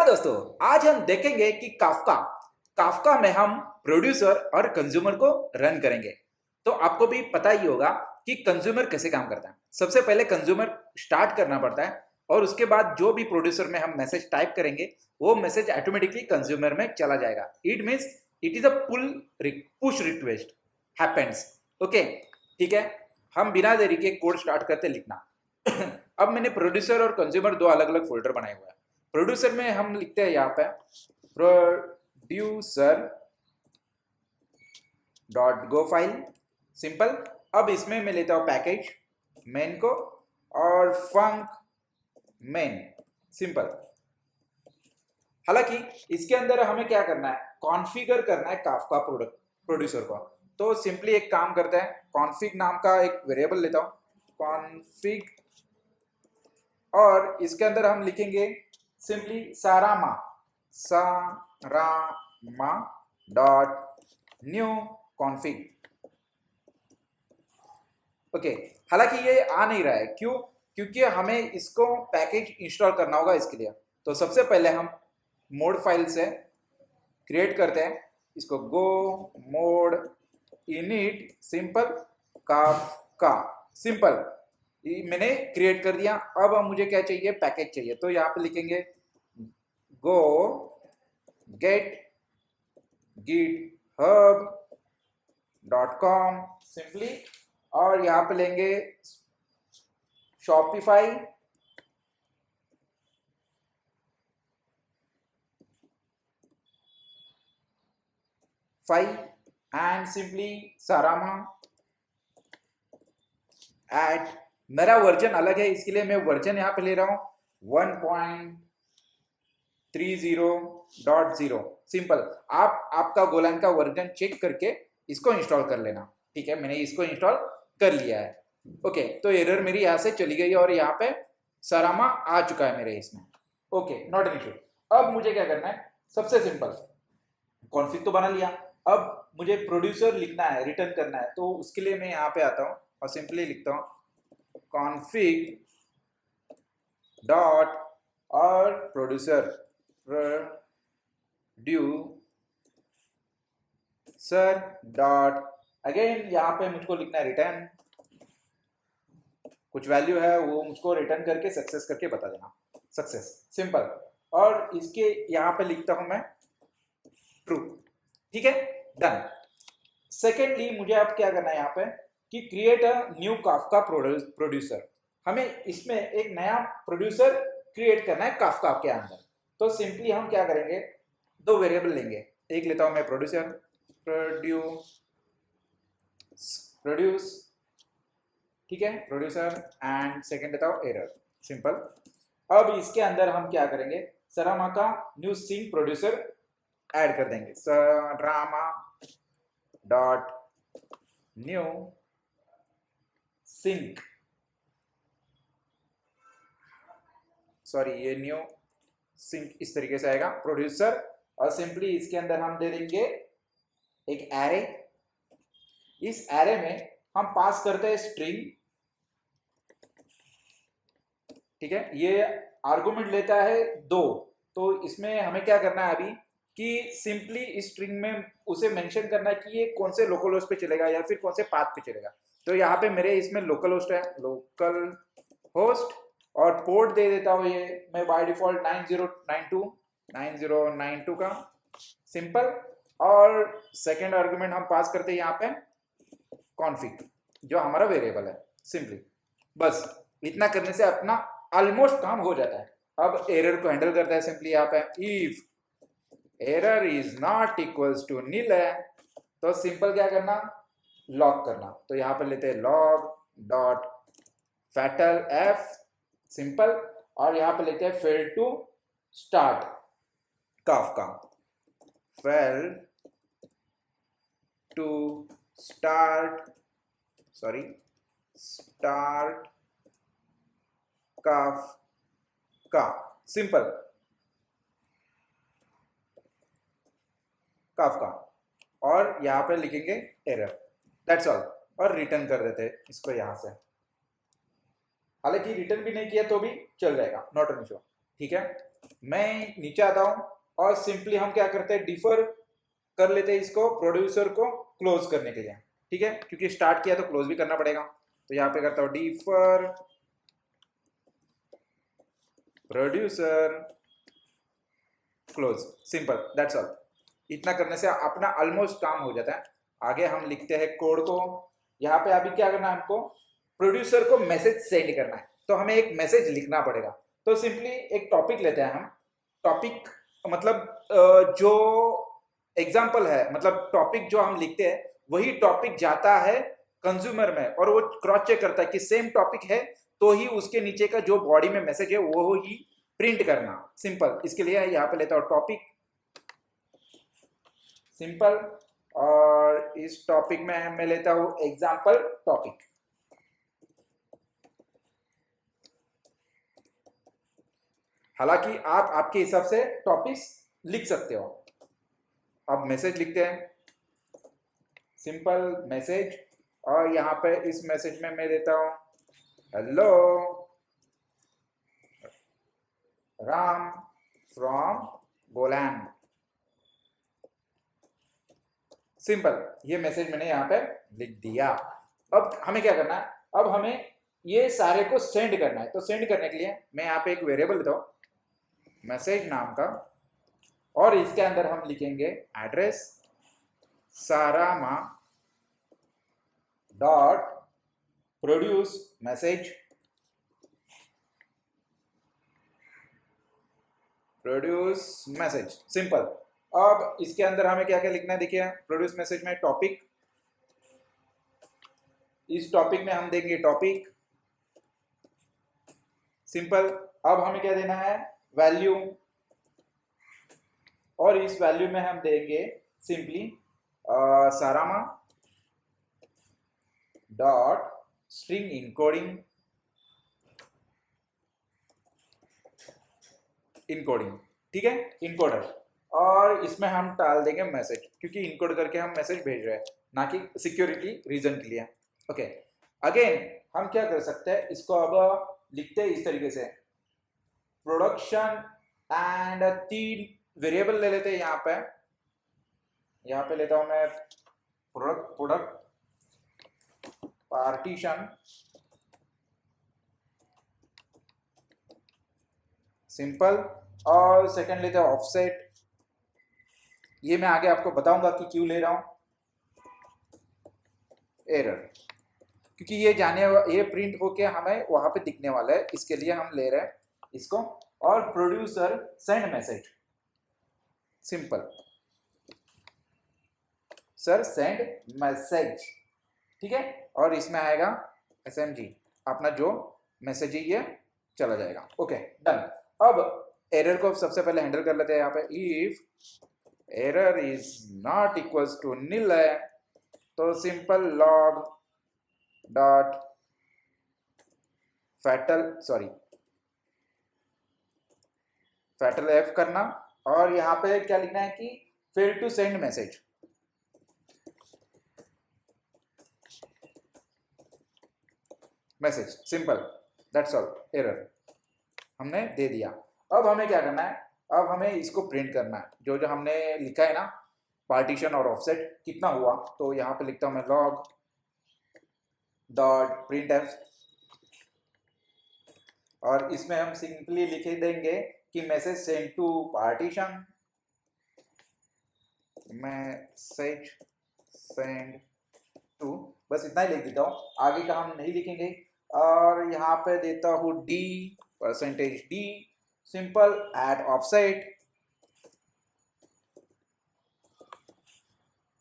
दोस्तों, आज हम देखेंगे कि काफका में हम प्रोड्यूसर और कंज्यूमर को रन करेंगे। तो आपको भी पता ही होगा कि कंज्यूमर कैसे काम करता है। सबसे पहले कंज्यूमर स्टार्ट करना पड़ता है और उसके बाद जो भी प्रोड्यूसर में हम मैसेज टाइप करेंगे वो मैसेज ऑटोमेटिकली कंज्यूमर में चला जाएगा। It means it is a push request happens. Okay, ठीक है। हम बिना देरी के कोड स्टार्ट करते लिखना। अब मैंने प्रोड्यूसर और कंज्यूमर दो अलग अलग फोल्डर बनाए हुए हैं। प्रोड्यूसर में हम लिखते हैं यहाँ पे producer dot go file, simple. अब इसमें मैं लेता हूँ पैकेज मेन को और फंक मेन, सिंपल। हालांकि इसके अंदर हमें क्या करना है, कॉन्फ़िगर करना है काफका प्रोड्यूसर को। तो सिंपली एक काम करते हैं, कॉन्फ़िग नाम का एक वेरिएबल लेता हूँ, कॉन्फ़िग, और इसके अंदर हम लिखेंगे simply Sarama dot new config. Okay, हालांकि ये आ नहीं रहा है, क्यों? क्योंकि हमें इसको पैकेज इंस्टॉल करना होगा इसके लिए। तो सबसे पहले हम मोड फाइल से क्रिएट करते हैं इसको, go mod init simple Kafka, simple. मैंने क्रिएट कर दिया। अब मुझे क्या चाहिए, पैकेज चाहिए। तो यहाँ पे लिखेंगे गो गेट github.com सिंपली, और यहाँ पे लेंगे शॉपिफाई एंड सिंपली सारामा एट। मेरा वर्जन अलग है, इसके लिए मैं वर्जन यहाँ पे ले रहा हूँ 1.30.0 सिंपल। आप आपका गोलैन का वर्जन चेक करके इसको इंस्टॉल कर लेना। ठीक है, मैंने इसको इंस्टॉल कर लिया है। ओके, तो एरर मेरी यहाँ से चली गई और यहाँ पे सारामा आ चुका है मेरे इसमें। Okay, not an issue. अब मुझे क्या करना है, सबसे सिंपल, कॉन्फ़िग तो बना लिया। अब मुझे प्रोड्यूसर लिखना है, रिटर्न करना है। तो उसके लिए मैं यहाँ पे आता हूँ और सिंपली लिखता हूँ कॉन्फ़िग डॉट और प्रोड्यूसर डॉट, अगेन यहाँ पे मुझको लिखना है रिटर्न, कुछ वैल्यू है वो मुझको रिटर्न करके सक्सेस करके बता देना, सक्सेस, सिंपल। और इसके यहाँ पे लिखता हूं मैं ट्रू। ठीक है, डन। सेकेंडली मुझे अब क्या करना है यहाँ पे कि create a new Kafka producer. हमें इसमें एक नया प्रोड्यूसर क्रिएट करना है काफका के अंदर। तो सिंपली हम क्या करेंगे, दो वेरिएबल लेंगे। एक लेता हूं मैं प्रोड्यूसर, प्रोड्यूस, ठीक है, प्रोड्यूसर, एंड सेकेंड लेता हूं एरर, सिंपल। अब इसके अंदर हम क्या करेंगे, सरामा का न्यू सिंक प्रोड्यूसर ऐड कर देंगे, सरामा डॉट न्यू सिंक, सॉरी ये न्यू सिंक इस तरीके से आएगा प्रोड्यूसर। और सिंपली इसके अंदर हम दे देंगे एक एरे। इस एरे में हम पास करते हैं स्ट्रिंग, ठीक है, ये आर्गुमेंट लेता है 2। तो इसमें हमें क्या करना है अभी कि सिंपली इस स्ट्रिंग में उसे मेंशन करना है कि ये कौन से लोकल होस्ट पे चलेगा या फिर कौन से पाथ पे चलेगा। तो यहाँ पे मेरे इसमें लोकल होस्ट है, लोकल होस्ट, और पोर्ट दे देता हूँ ये मैं बाय डिफॉल्ट 9092 का, सिंपल। और सेकेंड आर्गुमेंट हम पास करते हैं यहाँ पे कॉन्फ़िग, जो हमारा वेरिएबल है, सिंपली। बस इतना करने से अपना ऑलमोस्ट काम हो जाता है। अब एरर को हैंडल करता है सिंपली यहाँ पे, if error is not equals to nil है तो सिंपल क्या करना, लॉग करना। तो यहाँ पे लेते हैं log dot fatal F, simple. और यहाँ पे लेते हैं fail to start Kafka, fail to start, sorry start Kafka, simple, Kafka. और यहाँ पे लिखेंगे एरर, दैट्स ऑल, और रिटर्न कर देते हैं इसको यहाँ से। हालांकि रिटर्न भी नहीं किया तो भी चल जाएगा, नॉट एन इशू। ठीक है, मैं नीचे आता हूं और सिंपली हम क्या करते हैं, डिफर कर लेते हैं इसको प्रोड्यूसर को क्लोज करने के लिए, ठीक है, क्योंकि स्टार्ट किया तो क्लोज भी करना पड़ेगा। तो यहाँ पे करता हूं differ producer close, simple, that's all. इतना करने से अपना ऑलमोस्ट काम हो जाता है। आगे हम लिखते हैं कोड को। यहाँ पे अभी क्या करना है, हमको प्रोड्यूसर को मैसेज सेंड करना है, तो हमें एक मैसेज लिखना पड़ेगा। तो सिंपली एक टॉपिक लेते हैं हम। टॉपिक मतलब जो एग्जाम्पल है, मतलब टॉपिक जो हम लिखते हैं वही टॉपिक जाता है कंज्यूमर में, और वो क्रॉस चेक करता है कि सेम टॉपिक है, तो ही उसके नीचे का जो बॉडी में मैसेज है वो ही प्रिंट करना। सिंपल, इसके लिए यहाँ पे लेता हूँ टॉपिक, सिंपल, और इस टॉपिक में मैं लेता हूं एग्जाम्पल टॉपिक। हालांकि आप आपके हिसाब से टॉपिक्स लिख सकते हो। अब मैसेज लिखते हैं, सिंपल मैसेज, और यहाँ पे इस मैसेज में मैं देता हूं hello Ram from GoLand. Simple, ये मैसेज मैंने यहाँ पे लिख दिया। अब हमें क्या करना है, अब हमें ये सारे को सेंड करना है। तो सेंड करने के लिए मैं यहाँ पे एक वेरिएबल देता हूँ मैसेज नाम का, और इसके अंदर हम लिखेंगे address Sarama dot produce message, produce message, simple. अब इसके अंदर हमें क्या क्या लिखना है, देखिए प्रोड्यूस मैसेज में टॉपिक, इस टॉपिक में हम देंगे टॉपिक, सिंपल। अब हमें क्या देना है, वैल्यू, और इस वैल्यू में हम देंगे simply Sarama dot string encoding, encoding, ठीक है, इनकोडर। और इसमें हम डाल देंगे मैसेज, क्योंकि इनकोड करके हम मैसेज भेज रहे हैं, ना कि सिक्योरिटी रीजन के लिए। ओके, अगेन हम क्या कर सकते हैं, इसको अब लिखते हैं इस तरीके से, प्रोडक्शन एंड 3 वेरिएबल ले लेते हैं। यहाँ पे लेता हूं मैं प्रोडक्ट पार्टीशन, सिंपल, और सेकंड लेते हैं ऑफसेट। ये मैं आगे आपको बताऊंगा कि क्यों ले रहा हूं। एरर, क्योंकि ये प्रिंट होके हमें वहां पे दिखने वाला है, इसके लिए हम ले रहे हैं इसको। और producer send message, simple, sir send message, ठीक है, और इसमें आएगा SMG, अपना जो मैसेज है ये चला जाएगा। Okay, done. अब एरर को सबसे पहले हैंडल कर लेते हैं। यहाँ पे if error is not equals to nil है, तो simple log dot fatal f करना, और यहाँ पे क्या लिखना है कि fail to send message, message, simple, that's all. Error हमने दे दिया। अब हमें क्या करना है, अब हमें इसको प्रिंट करना है, जो जो हमने लिखा है ना, पार्टीशन और ऑफसेट कितना हुआ। तो यहाँ पे लिखता हूं मैं लॉग डॉट प्रिंट एफ, और इसमें हम सिंपली लिख देंगे कि message send to partition, message send to, बस इतना ही लिख देता हूँ, आगे का हम नहीं लिखेंगे। और यहाँ पे देता हूँ %d, सिंपल, एड ऑफसेट,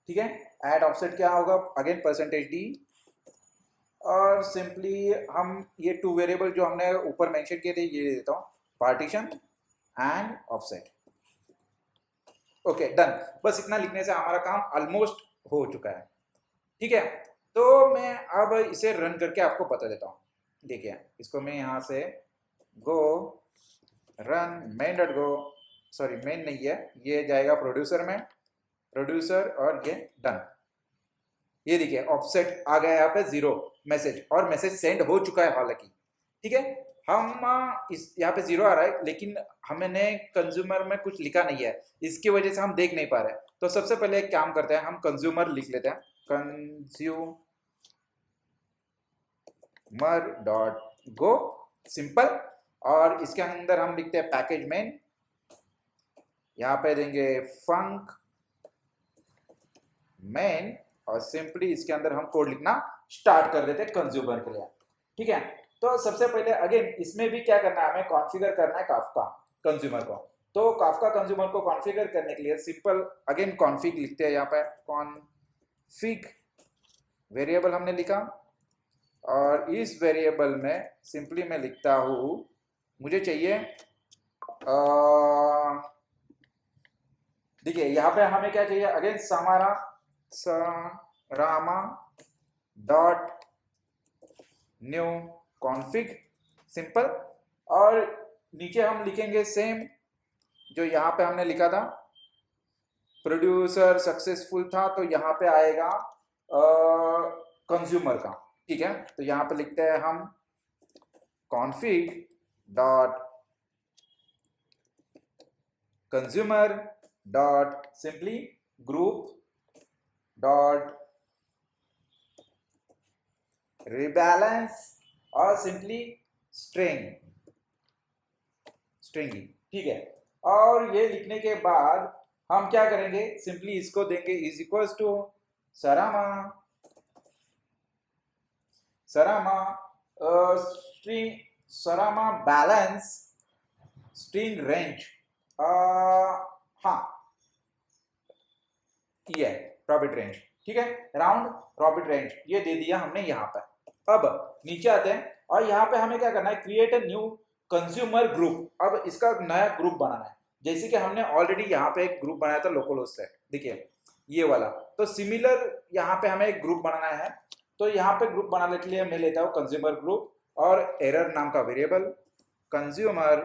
ठीक है। एड ऑफसेट क्या होगा, अगेन %d, और सिंपली हम ये 2 वेरिएबल जो हमने ऊपर मेंशन किए थे ये दे देता हूँ, partition and offset. Okay, done. बस इतना लिखने से हमारा काम ऑलमोस्ट हो चुका है, ठीक है। तो मैं अब इसे रन करके आपको बता देता हूँ। देखिए, इसको मैं यहाँ से गो run main dot go, sorry main नहीं है, ये जाएगा प्रोड्यूसर में, प्रोड्यूसर, और ये डन। ये देखिए ऑफसेट आ गया यहाँ पे 0 मैसेज, और मैसेज सेंड हो चुका है हालांकि, ठीक है। हम इस यहाँ पे 0 आ रहा है, लेकिन हमने कंज्यूमर में कुछ लिखा नहीं है, इसकी वजह से हम देख नहीं पा रहे हैं। तो सबसे पहले एक काम करते हैं, हम कंज्यूमर लिख लेते हैं, कंज्यूमर डॉट गो, सिंपल। और इसके अंदर हम लिखते हैं पैकेज मेन, यहाँ पे देंगे फंक मेन, और सिंपली इसके अंदर हम कोड लिखना स्टार्ट कर देते हैं कंज्यूमर के लिए। ठीक है, तो सबसे पहले अगेन इसमें भी क्या करना है, हमें कॉन्फ़िगर करना है काफका कंज्यूमर को। तो काफका कंज्यूमर को कॉन्फ़िगर करने के लिए सिंपल अगेन कॉन्फ़िग लिखते हैं, यहाँ पे कॉन्फ़िग वेरिएबल हमने लिखा, और इस वेरिएबल में सिंपली मैं लिखता हूँ, मुझे चाहिए देखिए यहाँ पे हमें क्या चाहिए, again Sarama dot new config, simple. और नीचे हम लिखेंगे सेम जो यहाँ पे हमने लिखा था, प्रोड्यूसर सक्सेसफुल था, तो यहाँ पे आएगा कंज्यूमर का। ठीक है, तो यहाँ पे लिखते हैं हम config dot consumer dot simply group dot rebalance, और सिंपली स्ट्रिंग। ठीक है, और ये लिखने के बाद हम क्या करेंगे, सिंपली इसको देंगे is equals to Sarama string Sarama balance string range, हाँ ये प्रॉफिट रेंज। ठीक है, राउंड प्रॉफिट रेंज ये दे दिया हमने यहाँ पर। अब नीचे आते हैं, और यहाँ पे हमें क्या करना है, create a new consumer group. अब इसका नया ग्रुप बनाना है, जैसे कि हमने ऑलरेडी यहाँ पे एक ग्रुप बनाया था लोकल होस्ट से, देखिए ये वाला। तो सिमिलर यहाँ पे हमें एक ग्रुप बनाना है, तो यहाँ पे ग्रुप बनाने के लिए मैं लेता हूँ कंज्यूमर ग्रुप और एरर नाम का variable, consumer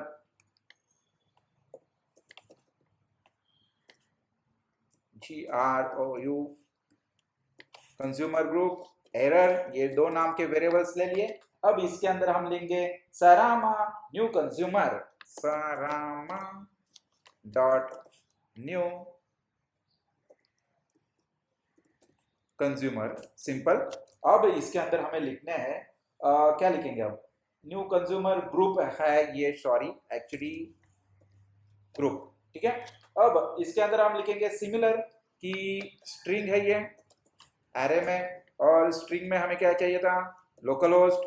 GROU consumer group error, ये दो नाम के वेरिएबल्स ले लिए। अब इसके अंदर हम लेंगे Sarama new consumer, Sarama dot new consumer, simple. अब इसके अंदर हमें लिखने हैं क्या लिखेंगे, अब न्यू कंज्यूमर ग्रुप है ये, सॉरी एक्चुअली ग्रुप। ठीक है, अब इसके अंदर हम लिखेंगे सिमिलर की स्ट्रिंग है ये एरे में, और स्ट्रिंग में हमें क्या चाहिए था, लोकल होस्ट,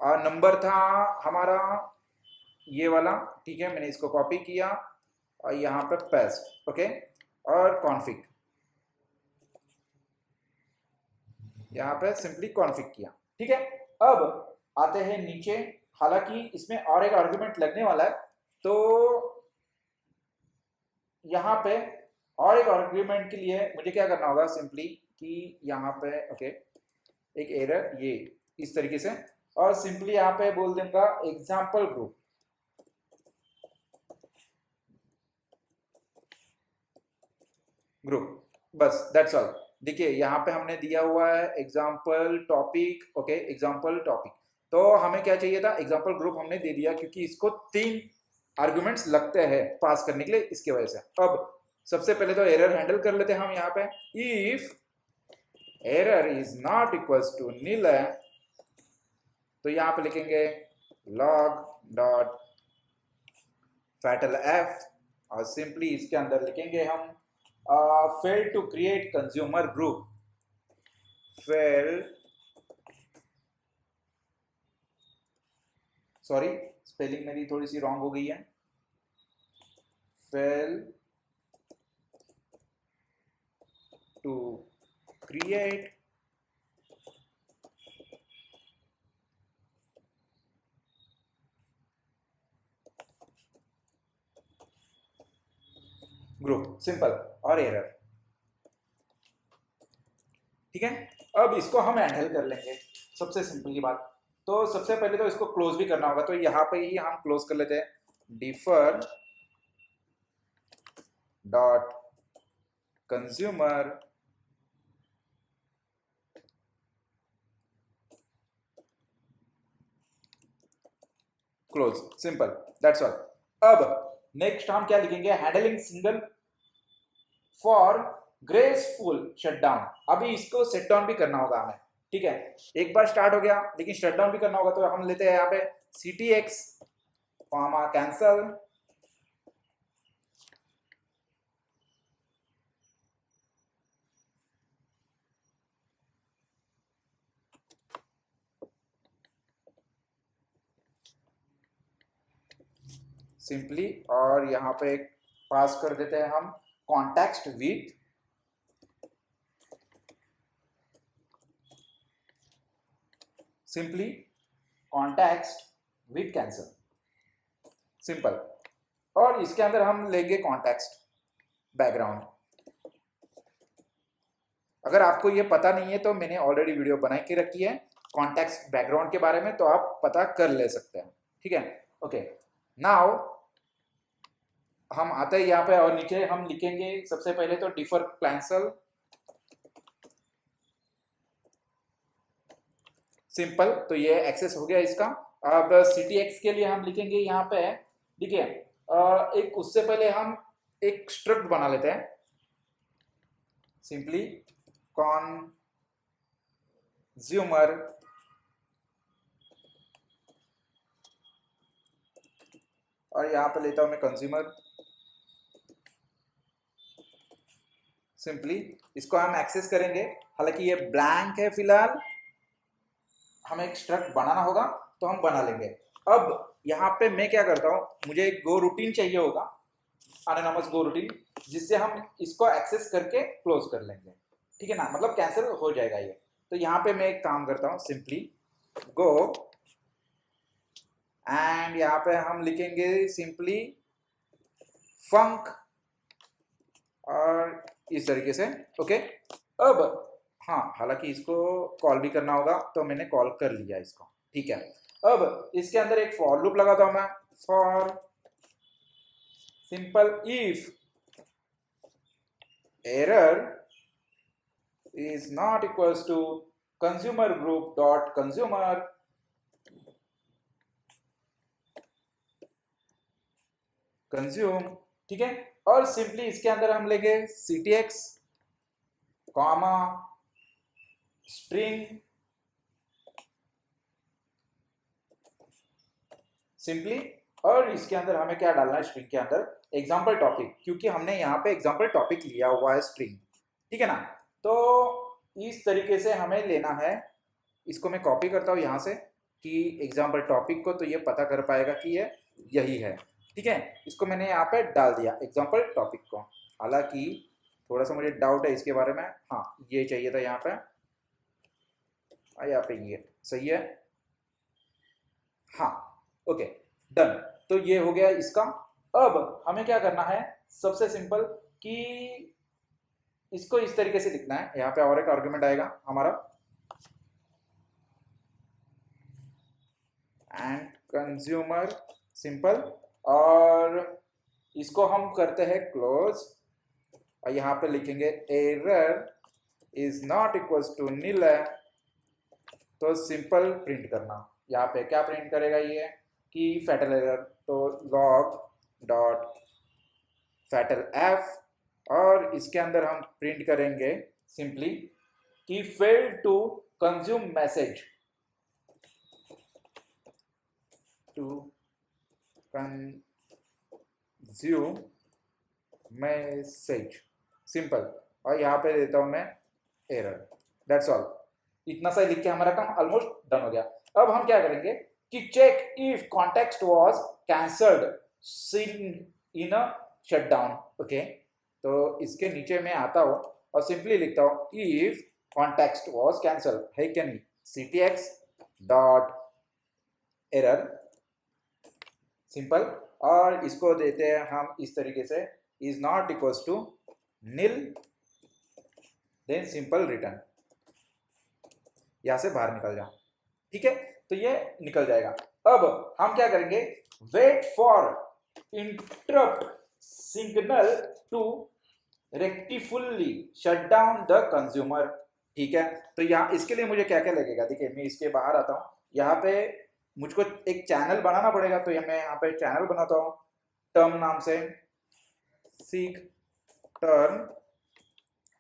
और नंबर था हमारा ये वाला। ठीक है, मैंने इसको कॉपी किया और यहाँ पे पेस्ट, ओके, और कॉन्फ़िग, यहाँ पे सिंपली कॉन्फ़िग किया। ठीक है, अब आते हैं नीचे, हालांकि इसमें और एक आर्गुमेंट लगने वाला है, तो यहाँ पे और एक आर्गुमेंट के लिए मुझे क्या करना होगा, सिंपली कि यहाँ पे ओके एक एरर ये इस तरीके से, और सिंपली यहाँ पे बोल दूंगा एग्जाम्पल ग्रुप, बस दैट्स ऑल। देखिए यहाँ पे हमने दिया हुआ है example topic, okay example topic. तो हमें क्या चाहिए था, एग्जाम्पल ग्रुप हमने दे दिया, क्योंकि इसको 3 आर्गुमेंट्स लगते हैं पास करने के लिए, इसकी वजह से। अब सबसे पहले तो एरर हैंडल कर लेते हैं हम यहाँ पे, if error is not equals to nil है, तो यहाँ पे लिखेंगे लॉग डॉट फैटल एफ, और सिंपली इसके अंदर लिखेंगे हम failed to create consumer group, failed, sorry spelling मेरी थोड़ी सी रॉन्ग हो गई है, fail to create group, simple, और एरर। ठीक है, अब इसको हम हैंडल कर लेंगे, सबसे सिंपल की बात। तो सबसे पहले तो इसको क्लोज भी करना होगा, तो यहाँ पे ही हम क्लोज कर लेते हैं, differ dot consumer close, simple, that's all. अब नेक्स्ट हम क्या लिखेंगे, handling single for graceful shutdown. अभी इसको सेट डाउन भी करना होगा हमें, ठीक है। एक बार स्टार्ट हो गया लेकिन शट डाउन भी करना होगा, तो हम लेते हैं यहाँ पे ctx कॉमा कैंसल, सिंपली, और यहाँ पे पास कर देते हैं हम context with simply context with cancel, simple. और इसके अंदर हम लेंगे कॉन्टेक्स्ट बैकग्राउंड। अगर आपको ये पता नहीं है तो मैंने ऑलरेडी वीडियो बना के रखी है कॉन्टेक्स्ट बैकग्राउंड के बारे में, तो आप पता कर ले सकते हैं, ठीक है। ओके, नाउ हम आते हैं यहाँ पे और नीचे हम लिखेंगे सबसे पहले तो डिफर कैंसल, सिंपल। तो ये एक्सेस हो गया इसका। अब ctx के लिए हम लिखेंगे यहाँ पे, देखिए एक उससे पहले हम एक स्ट्रक्ट बना लेते हैं, सिंपली कंज्यूमर और यहाँ पे लेता हूं मैं कंज्यूमर, सिंपली इसको हम एक्सेस करेंगे। हालांकि ये ब्लैंक है फिलहाल, हमें एक स्ट्रक्ट बनाना होगा तो हम बना लेंगे। अब यहाँ पे मैं क्या करता हूँ, मुझे एक गो रूटीन चाहिए होगा, एनोनिमस गो रूटीन, जिससे हम इसको एक्सेस करके क्लोज कर लेंगे, ठीक है ना, मतलब कैंसिल हो जाएगा ये। तो यहाँ पे मैं एक काम करता हूँ, सिंपली गो एंड यहाँ पे हम लिखेंगे सिंपली फंक और इस तरीके से, ओके। अब हाँ, हालांकि इसको कॉल भी करना होगा तो मैंने कॉल कर लिया इसको, ठीक है। अब इसके अंदर एक फॉर लूप लगाता हूं मैं, for simple if error is not equals to consumer group dot consumer consume, ठीक है। और सिंपली इसके अंदर हम लेंगे ctx कॉमा स्ट्रिंग, सिंपली। और इसके अंदर हमें क्या डालना है, स्ट्रिंग के अंदर एग्जाम्पल टॉपिक, क्योंकि हमने यहाँ पे एग्जाम्पल टॉपिक लिया हुआ है स्ट्रिंग, ठीक है ना। तो इस तरीके से हमें लेना है। इसको मैं कॉपी करता हूँ यहाँ से कि एग्जाम्पल टॉपिक को तो ये पता कर पाएगा कि ये यही है, ठीक है। इसको मैंने यहाँ पे डाल दिया एग्जाम्पल टॉपिक को। हालांकि थोड़ा सा मुझे डाउट है इसके बारे में, हाँ ये चाहिए था यहाँ पे, यहाँ पे ये सही है, हाँ ओके डन। तो ये हो गया इसका। अब हमें क्या करना है, सबसे सिंपल कि इसको इस तरीके से लिखना है। यहाँ पे और एक आर्गुमेंट आएगा हमारा, एंड कंज्यूमर, सिंपल, और इसको हम करते हैं क्लोज, और यहाँ पे लिखेंगे error is not equals to nil है, तो सिंपल प्रिंट करना। यहाँ पे क्या प्रिंट करेगा ये कि फैटल एरर, तो लॉग डॉट फैटल एफ, और इसके अंदर हम प्रिंट करेंगे सिंपली कि failed to consume message, to consume message, simple. और यहाँ पे देता हूं मैं एरर, दैट्स ऑल। इतना सा लिख के हमारा काम ऑलमोस्ट डन हो गया। अब हम क्या करेंगे कि check if context was cancelled in a shutdown, okay. तो इसके नीचे मैं आता हूं और सिंपली लिखता हूं इफ कॉन्टेक्स्ट वाज कैंसल्ड, है क्या नहीं, ctx डॉट एरर, सिंपल। और इसको देते हैं हम इस तरीके से, is not equals to nil, then simple return, यहां से बाहर निकल जाओ, ठीक है। तो ये निकल जाएगा। अब हम क्या करेंगे, wait for interrupt signal to रेक्टिफुली शट डाउन द कंज्यूमर, ठीक है। तो यहाँ इसके लिए मुझे क्या क्या लगेगा, देखिए मैं इसके बाहर आता हूं, यहाँ पे मुझको एक चैनल बनाना पड़ेगा, तो ये मैं यहाँ पे चैनल बनाता हूँ टर्म नाम से, सीक टर्म,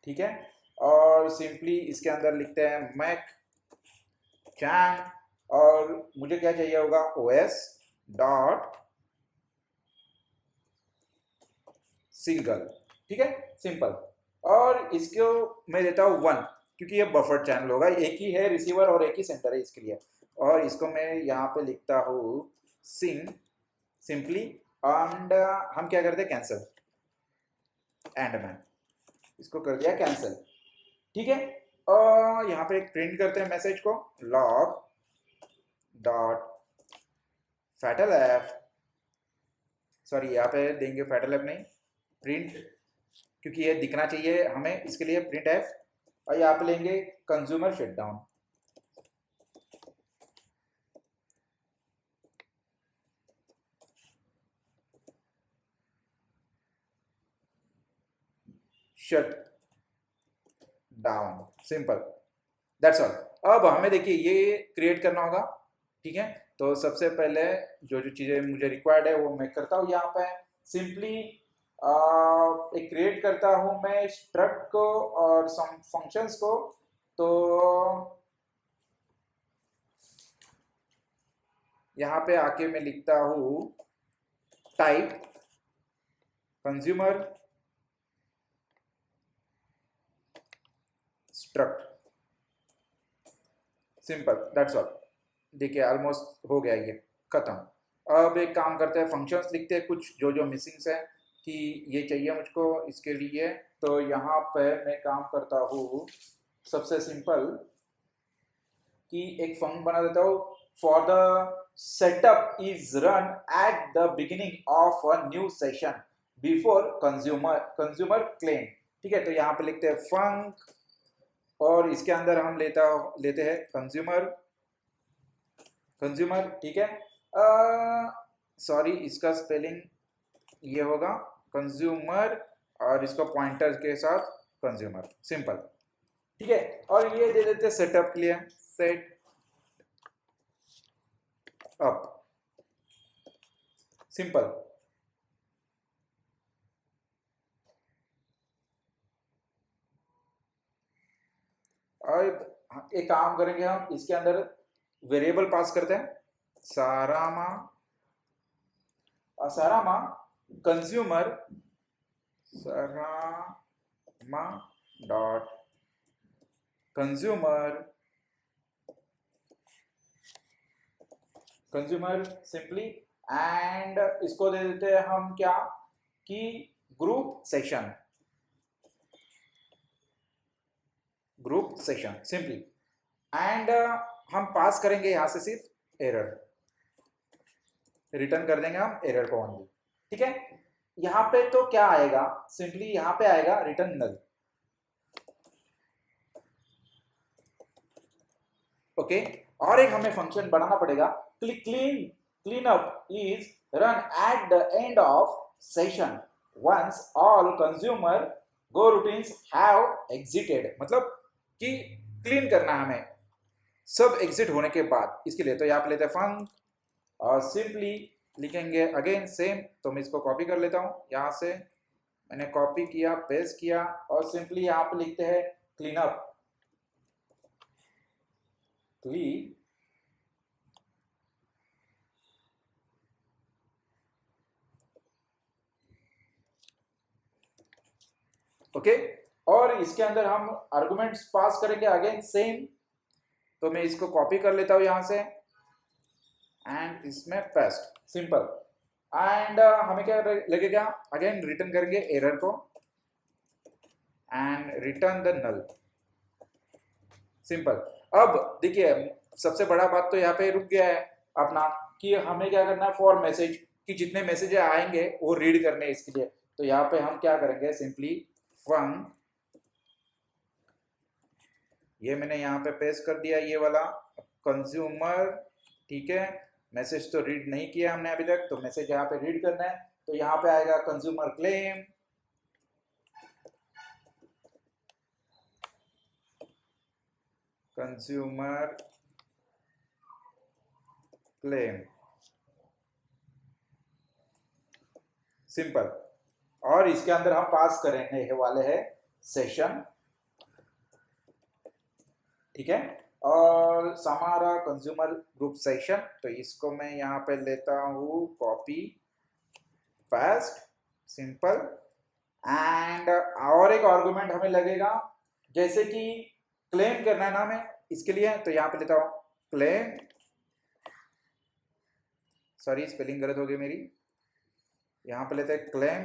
ठीक है। और सिंपली इसके अंदर लिखते हैं मैक चैन, और मुझे क्या चाहिए होगा, ओएस डॉट सिंगल, ठीक है, सिंपल। और इसको मैं देता हूँ 1, क्योंकि ये बफर चैनल होगा, एक ही है रिसीवर और एक ही सेंटर है इसके लिए। और इसको मैं यहाँ पे लिखता हूँ सिंग सिंपली, एंड हम क्या करते हैं, कैंसिल, एंड मैन, इसको कर दिया कैंसिल, ठीक है। और यहाँ पे एक प्रिंट करते हैं मैसेज को, log dot fatal F, sorry यहाँ पे देंगे फैटल एफ नहीं, प्रिंट, क्योंकि ये दिखना चाहिए हमें, इसके लिए प्रिंट एफ। और यहाँ पे लेंगे consumer shutdown, shut down, simple, that's all. अब हमें देखिए ये क्रिएट करना होगा, ठीक है। तो सबसे पहले जो जो चीज़ें मुझे रिक्वायर्ड है वो मैं करता हूँ यहाँ पे, सिंपली एक क्रिएट करता हूँ मैं स्ट्रक्ट को और सम फंक्शंस को। तो यहाँ पे आके मैं लिखता हूँ type consumer struct, simple, that's all. देखिए ऑलमोस्ट हो गया, ये खत्म। अब एक काम करते हैं, फंक्शंस लिखते हैं कुछ जो जो मिसिंग्स है, कि ये चाहिए मुझको इसके लिए। तो यहाँ पे मैं काम करता हूँ सबसे सिंपल, कि एक फंक्शन बना देता हूँ, for the setup is run at the beginning of a new session before consumer claim, ठीक है। तो यहाँ पे लिखते हैं फंक, और इसके अंदर हम लेते हैं कंज्यूमर, ठीक है। सॉरी इसका स्पेलिंग ये होगा कंज्यूमर, और इसको पॉइंटर के साथ कंज्यूमर, सिंपल, ठीक है। और ये दे देते हैं सेटअप के लिए, सेट अप, सिंपल। और एक काम करेंगे हम, इसके अंदर वेरिएबल पास करते हैं, Sarama Sarama consumer, Sarama dot consumer simply, and इसको दे देते हैं हम क्या, कि ग्रुप सेशन सिंपली। एंड हम पास करेंगे यहां से सिर्फ एरर, रिटर्न कर देंगे हम एरर को ओनली, ठीक है। यहाँ पे तो क्या आएगा, सिंपली यहाँ पे आएगा रिटर्न नल, ओके। और एक हमें फंक्शन बनाना पड़ेगा, clean up is run at the end of session once all consumer goroutines have exited, मतलब कि क्लीन करना हमें सब एग्जिट होने के बाद, इसके लिए तो यहाँ पे लेते हैं फंक, और सिंपली लिखेंगे अगेन सेम। तो मैं इसको कॉपी कर लेता हूँ, यहाँ से मैंने कॉपी किया, पेस्ट किया, और सिंपली यहाँ पे लिखते हैं क्लीन अप, क्लीन ओके। और इसके अंदर हम आर्गुमेंट्स पास करेंगे अगेन सेम। तो मैं इसको कॉपी कर लेता हूँ यहाँ से, एंड इसमें पेस्ट, सिंपल। एंड हमें क्या लगेगा, अगेन रिटर्न करेंगे एरर को, and return the null, simple. अब देखिए सबसे बड़ा बात तो यहाँ पे रुक गया है अपना, कि हमें क्या करना है, फॉर मैसेज, कि जितने मैसेज आएंगे वो रीड करने हैं इसके लिए। तो यहाँ पे हम क्या करेंगे, सिंपली फंक, ये मैंने यहाँ पे पेस्ट कर दिया, ये वाला कंज्यूमर, ठीक है। मैसेज तो रीड नहीं किया हमने अभी तक, तो मैसेज यहाँ पे रीड करना है। तो यहाँ पे आएगा consumer claim, consumer claim, simple. और इसके अंदर हम पास करने वाले हैं सेशन, ठीक है। और हमारा कंज्यूमर ग्रुप सेशन, तो इसको मैं यहाँ पे लेता हूँ कॉपी पेस्ट, सिंपल। एंड और एक आर्गुमेंट हमें लगेगा, जैसे कि क्लेम करना है ना हमें इसके लिए, तो यहाँ पे लेता हूँ क्लेम, सॉरी स्पेलिंग गलत हो गई मेरी, यहाँ पे लेते हैं क्लेम।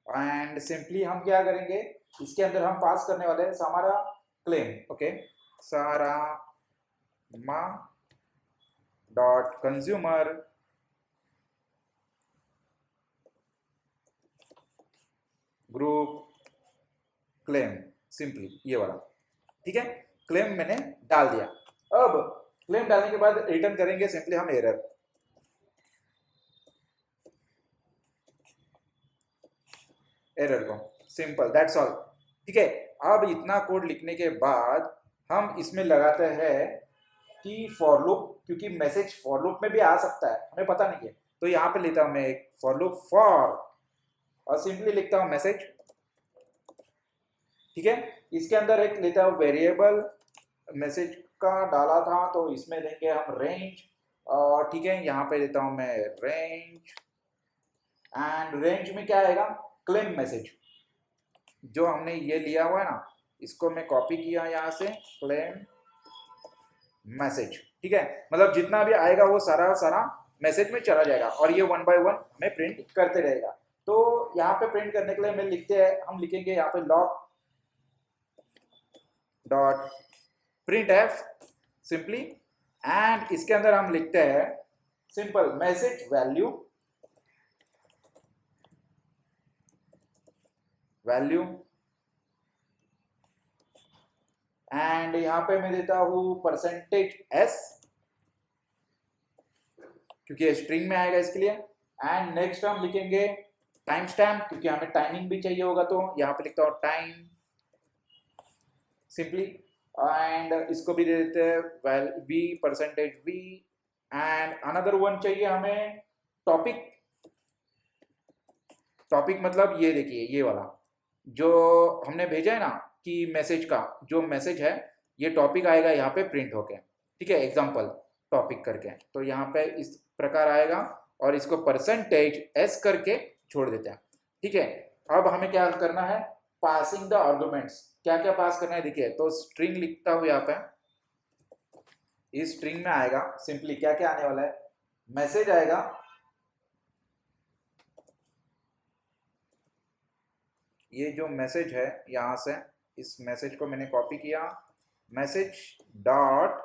एंड सिंपली हम क्या करेंगे, इसके अंदर हम पास करने वाले हैं हमारा क्लेम, ओके, सारा मा dot consumer group claim, simply ये वाला, ठीक है। क्लेम मैंने डाल दिया। अब क्लेम डालने के बाद रिटर्न करेंगे सिंपली हम एरर को, सिंपल, दैट्स ऑल, ठीक है। अब इतना कोड लिखने के बाद हम इसमें लगाते हैं कि फॉर लूप, क्योंकि मैसेज फॉर लूप में भी आ सकता है, हमें पता नहीं है, तो यहाँ पे लेता हूं मैं एक फॉर लूप फॉर, और सिंपली लिखता हूं मैसेज, ठीक है। इसके अंदर एक लेता हूं वेरिएबल, मैसेज का डाला था तो इसमें लेंगे हम रेंज, और ठीक है यहाँ पे लेता हूं मैं रेंज। एंड रेंज में क्या आएगा, क्लेम मैसेज, जो हमने ये लिया हुआ है ना, इसको मैं कॉपी किया यहाँ से, क्लेम मैसेज, ठीक है। मतलब जितना भी आएगा वो सारा सारा मैसेज में चला जाएगा, और ये 1 बाय 1 में प्रिंट करते रहेगा। तो यहाँ पे प्रिंट करने के लिए मैं हम लिखेंगे यहाँ पे log dot print F, simply. And इसके अंदर हम लिखते हैं सिंपल मैसेज वैल्यू, एंड यहां पे मैं देता हूं %s, क्योंकि स्ट्रिंग में आएगा इसके लिए। एंड नेक्स्ट हम लिखेंगे टाइम स्टैम्प, क्योंकि हमें टाइमिंग भी चाहिए होगा, तो यहाँ पे लिखता हूँ टाइम, सिंपली। एंड इसको भी दे देते हैं %v। एंड अनदर वन चाहिए हमें टॉपिक, मतलब ये देखिए ये वाला जो हमने भेजा है ना, कि मैसेज का जो मैसेज है, ये टॉपिक आएगा यहाँ पे प्रिंट होके, ठीक है, एग्जाम्पल टॉपिक करके, तो यहाँ पे इस प्रकार आएगा, और इसको %s करके छोड़ देते हैं, ठीक है। अब हमें क्या करना है, पासिंग द आर्गुमेंट्स, क्या क्या पास करना है देखिए, तो स्ट्रिंग लिखता हूँ यहाँ पे, इस स्ट्रिंग में आएगा सिंपली क्या क्या आने वाला है, मैसेज आएगा, ये जो मैसेज है यहाँ से, इस मैसेज को मैंने कॉपी किया, मैसेज डॉट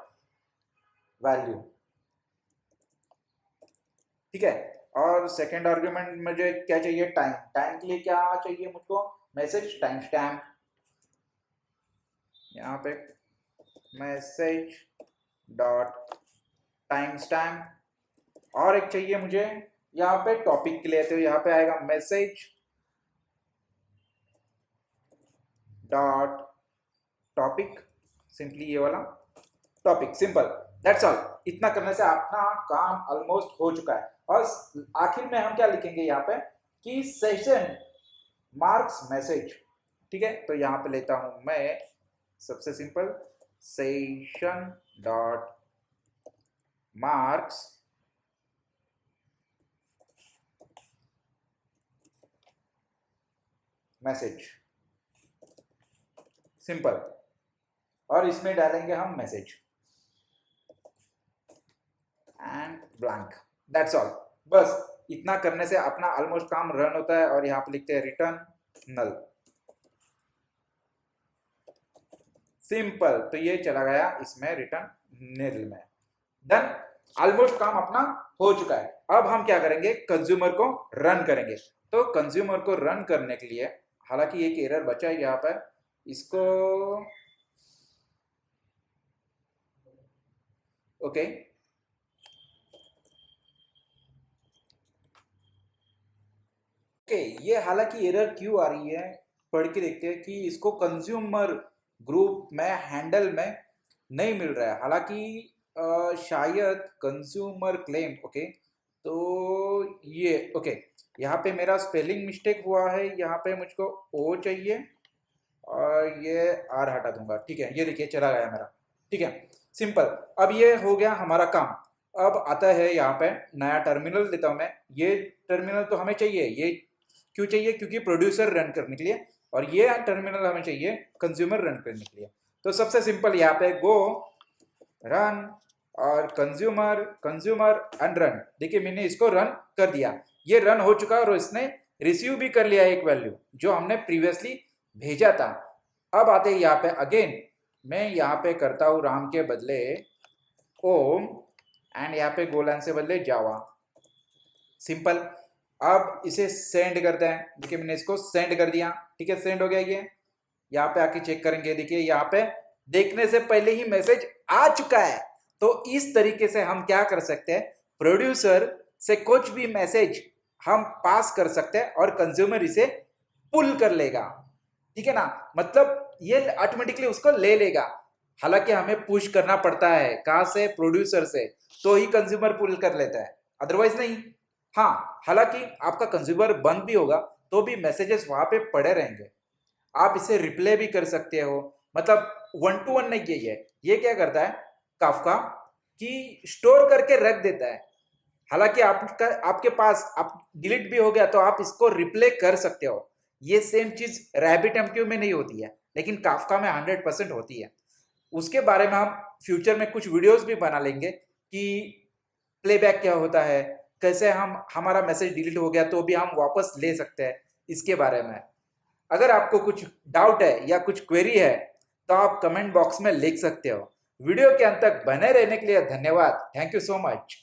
वैल्यू, ठीक है। और सेकेंड आर्ग्यूमेंट मुझे क्या चाहिए, टाइम, के लिए क्या चाहिए मुझको, मैसेज टाइम स्टैम्प, यहाँ पे मैसेज डॉट टाइम स्टैम्प। और एक चाहिए मुझे यहाँ पे टॉपिक के लिए, तो यहाँ पे आएगा मैसेज डॉट टॉपिक, सिंपली ये वाला टॉपिक, सिंपल, दैट्स ऑल। इतना करने से अपना काम ऑलमोस्ट हो चुका है। और आखिर में हम क्या लिखेंगे यहाँ पे कि सेशन मार्क्स मैसेज, ठीक है। तो यहाँ पे लेता हूं मैं सबसे simple session dot marks message, simple, और इसमें डालेंगे हम message and blank, that's all. बस इतना करने से अपना ऑलमोस्ट काम रन होता है, और यहाँ पे लिखते हैं रिटर्न नल, सिंपल। तो ये चला गया इसमें रिटर्न निल में, डन, ऑलमोस्ट काम अपना हो चुका है। अब हम क्या करेंगे, कंज्यूमर को रन करेंगे। तो कंज्यूमर को रन करने के लिए, हालांकि एक एरर बचा है यहाँ पर, इसको ओके, ये हालांकि एरर क्यों आ रही है, पढ़ के देखते हैं कि इसको कंज्यूमर ग्रुप में हैंडल में नहीं मिल रहा है। हालांकि शायद कंज्यूमर क्लेम, ओके, तो ये ओके, यहाँ पे मेरा स्पेलिंग मिस्टेक हुआ है, यहाँ पे मुझको ओ चाहिए और ये आर हटा दूंगा, ठीक है, ये देखिए चला गया मेरा, ठीक है, सिंपल। अब ये हो गया हमारा काम। अब आता है यहाँ पे नया टर्मिनल देता हूँ मैं। ये टर्मिनल तो हमें चाहिए, ये क्यों चाहिए? क्योंकि प्रोड्यूसर रन करने के लिए, और ये टर्मिनल हमें चाहिए कंज्यूमर रन करने के लिए। तो सबसे सिंपल यहाँ पे गो रन और कंज्यूमर कंज्यूमर एंड रन। देखिए मैंने इसको रन कर दिया, ये रन हो चुका और इसने रिसीव भी कर लिया एक वैल्यू जो हमने प्रीवियसली भेजा था। अब आते हैं यहाँ पे अगेन, मैं यहाँ पे करता हूँ राम के बदले ओम एंड यहाँ पे गोलान से बदले जावा, सिंपल। अब इसे सेंड करते हैं, देखिए मैंने इसको सेंड कर दिया, ठीक है, सेंड हो गया। ये यहाँ पे आके चेक करेंगे, देखिए यहाँ पे देखने से पहले ही मैसेज आ चुका है। तो इस तरीके से हम क्या कर सकते हैं, प्रोड्यूसर से कुछ भी मैसेज हम पास कर सकते हैं और कंज्यूमर इसे पुल कर लेगा, ठीक है ना, मतलब ये ऑटोमेटिकली उसको ले लेगा। हालांकि हमें पुश करना पड़ता है, कहां से? प्रोड्यूसर से, तो ही कंज्यूमर पुल कर लेता है, अदरवाइज नहीं। हाँ, हालांकि आपका कंज्यूमर बंद भी होगा तो भी मैसेजेस वहां पे पड़े रहेंगे, आप इसे रिप्ले भी कर सकते हो, मतलब 1 to 1 नहीं है ये क्या करता है काफका कि स्टोर करके रख देता है। हालांकि आपके पास आप डिलीट भी हो गया तो आप इसको रिप्ले कर सकते हो। ये सेम चीज RabbitMQ में नहीं होती है, लेकिन काफका में 100% होती है। उसके बारे में हम फ्यूचर में कुछ वीडियोस भी बना लेंगे कि प्लेबैक क्या होता है, कैसे हम हमारा मैसेज डिलीट हो गया तो भी हम वापस ले सकते हैं, इसके बारे में। अगर आपको कुछ डाउट है या कुछ क्वेरी है तो आप कमेंट बॉक्स में लिख सकते हो। वीडियो के अंत तक बने रहने के लिए धन्यवाद। Thank you so much.